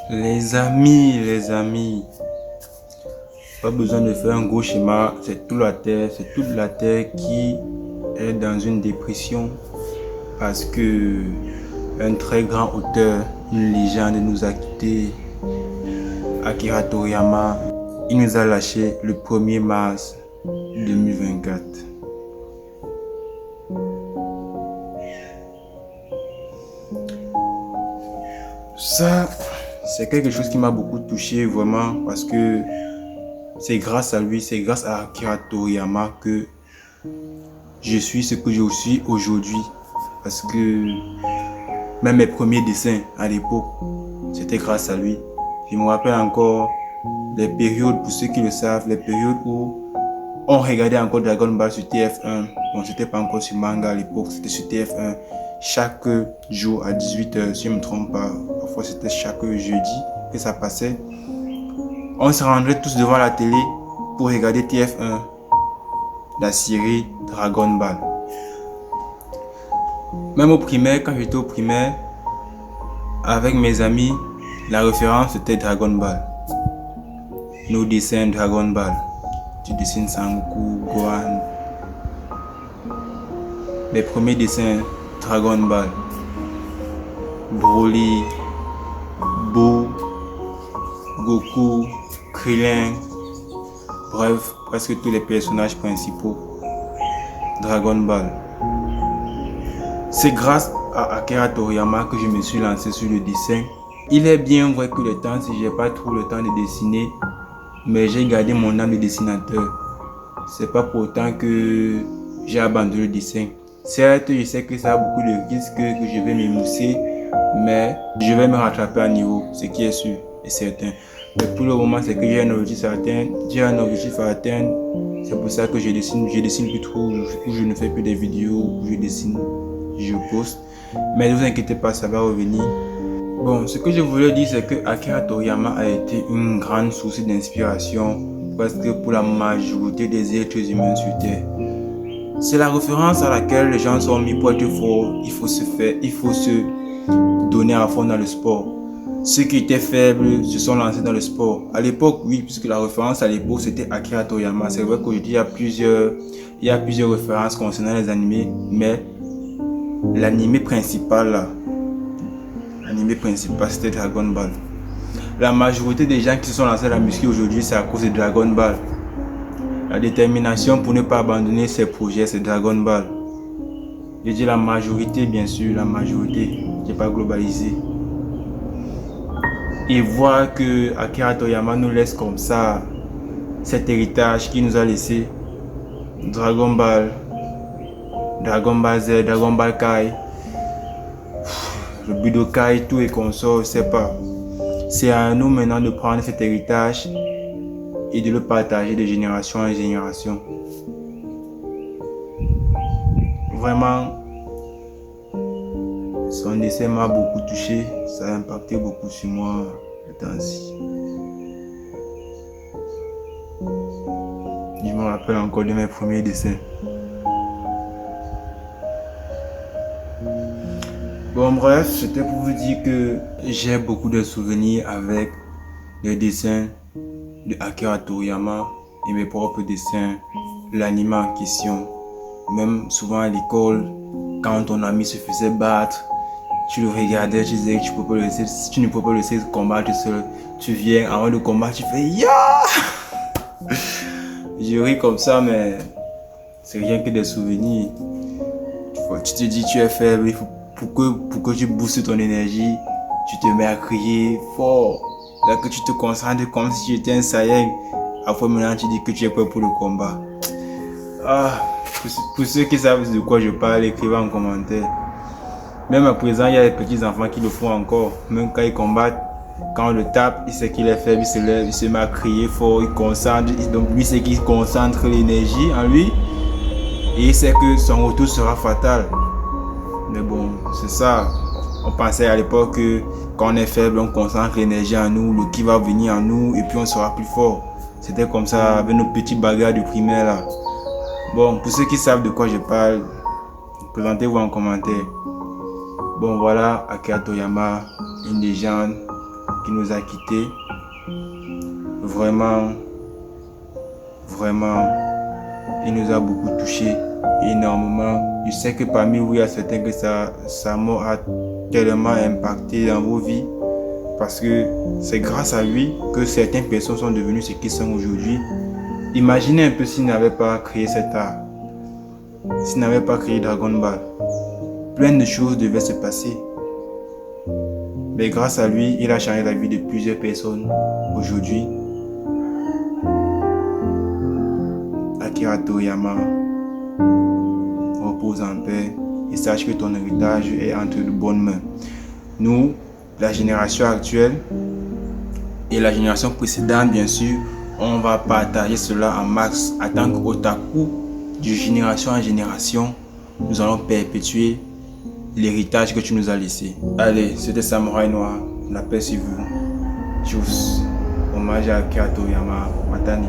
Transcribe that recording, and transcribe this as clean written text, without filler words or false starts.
Les amis, pas besoin de faire un gros schéma, c'est toute la terre qui est dans une dépression parce que un très grand auteur, une légende nous a quittés, Akira Toriyama. Il nous a lâché le 1er mars 2024. Ça, c'est quelque chose qui m'a beaucoup touché vraiment parce que c'est grâce à lui, c'est grâce à Akira Toriyama que je suis ce que je suis aujourd'hui. Parce que même mes premiers dessins à l'époque, c'était grâce à lui. Je me rappelle encore les périodes, pour ceux qui le savent, les périodes où on regardait encore Dragon Ball sur TF1. Bon, c'était pas encore sur manga à l'époque, c'était sur TF1. Chaque jour à 18h, si je ne me trompe pas, parfois c'était chaque jeudi que ça passait. On se rendrait tous devant la télé pour regarder TF1, la série Dragon Ball. Même au primaire, quand j'étais au primaire, avec mes amis, la référence c'était Dragon Ball. Nos dessins Dragon Ball. Tu dessines Sangoku, Gohan. Les premiers dessins Dragon Ball. Broly, Boo, Goku, Krillin. Bref, presque tous les personnages principaux. Dragon Ball. C'est grâce à Akira Toriyama que je me suis lancé sur le dessin. Il est bien vrai que le temps, si j'ai pas trop le temps de dessiner, mais j'ai gardé mon âme de dessinateur. C'est pas pour autant que j'ai abandonné le dessin. Certes, je sais que ça a beaucoup de risques, que je vais m'émousser, mais je vais me rattraper à niveau, ce qui est sûr et certain. Mais pour le moment, c'est que j'ai un objectif à atteindre. C'est pour ça que je dessine plus trop, ou je ne fais plus des vidéos, où je dessine, je poste. Mais ne vous inquiétez pas, ça va revenir. Bon, ce que je voulais dire, c'est que Akira Toriyama a été une grande source d'inspiration presque pour la majorité des êtres humains sur Terre. C'est la référence à laquelle les gens sont mis pour être forts. Il faut se donner à fond dans le sport. Ceux qui étaient faibles se sont lancés dans le sport. À l'époque, oui, puisque la référence à l'époque c'était Akira Toriyama. C'est vrai qu'aujourd'hui il y a plusieurs références concernant les animés, mais l'animé principal c'était Dragon Ball. La majorité des gens qui se sont lancés dans la muscu aujourd'hui, c'est à cause de Dragon Ball. La détermination pour ne pas abandonner ses projets, c'est Dragon Ball. Je dis la majorité, bien sûr, la majorité. Je n'ai pas globalisé. Et voir que Akira Toriyama nous laisse comme ça cet héritage qu'il nous a laissé. Dragon Ball, Dragon Ball Z, Dragon Ball Kai, le Budokai, tout et consort, je sais pas. C'est à nous maintenant de prendre cet héritage et de le partager de génération en génération. Vraiment, son dessin m'a beaucoup touché, ça a impacté beaucoup sur moi le temps-ci. Je me rappelle encore de mes premiers dessins. Bon bref, c'était pour vous dire que j'ai beaucoup de souvenirs avec les dessins de Akira Toriyama et mes propres dessins, l'anime en question. Même souvent à l'école, quand ton ami se faisait battre, tu le regardais, tu disais que tu ne peux pas le laisser combattre seul. Tu viens avant de combattre, tu fais ya. Je ris comme ça, mais c'est rien que des souvenirs. Tu te dis tu es faible, il faut pour que tu boostes ton énergie, tu te mets à crier fort. Là que tu te concentres comme si tu étais un Saiyan. Après maintenant tu dis que tu es prêt pour le combat. Pour ceux qui savent de quoi je parle, écrivez en commentaire. Même à présent, il y a des petits enfants qui le font encore. Même quand ils combattent, quand on le tape, il sait qu'il est faible, il se lève, il se met à crier fort, il concentre. Donc lui, c'est qu'il concentre l'énergie en lui. Et il sait que son retour sera fatal. Mais bon, c'est ça. On pensait à l'époque que quand on est faible, on concentre l'énergie en nous, le ki va venir en nous et puis on sera plus fort. C'était comme ça avec nos petits bagarres du primaire là. Bon, pour ceux qui savent de quoi je parle, présentez-vous en commentaire. Bon voilà, Akira Toriyama, une légende qui nous a quittés. Vraiment, il nous a beaucoup touchés, énormément. Je sais que parmi vous, il y a certains que sa mort a tellement impacté dans vos vies, parce que c'est grâce à lui que certaines personnes sont devenues ce qu'ils sont aujourd'hui. Imaginez un peu s'il n'avait pas créé cet art, s'il n'avait pas créé Dragon Ball. Plein de choses devaient se passer. Mais grâce à lui, il a changé la vie de plusieurs personnes aujourd'hui. Akira Toriyama, repose en paix et sache que ton héritage est entre de bonnes mains. Nous, la génération actuelle et la génération précédente, bien sûr, on va partager cela en max. En tant qu'otaku, de génération en génération, nous allons perpétuer l'héritage que tu nous as laissé. Allez, c'était Samouraï Noir, la paix sur vous. Tchuss, hommage à Akira Toriyama, Matani.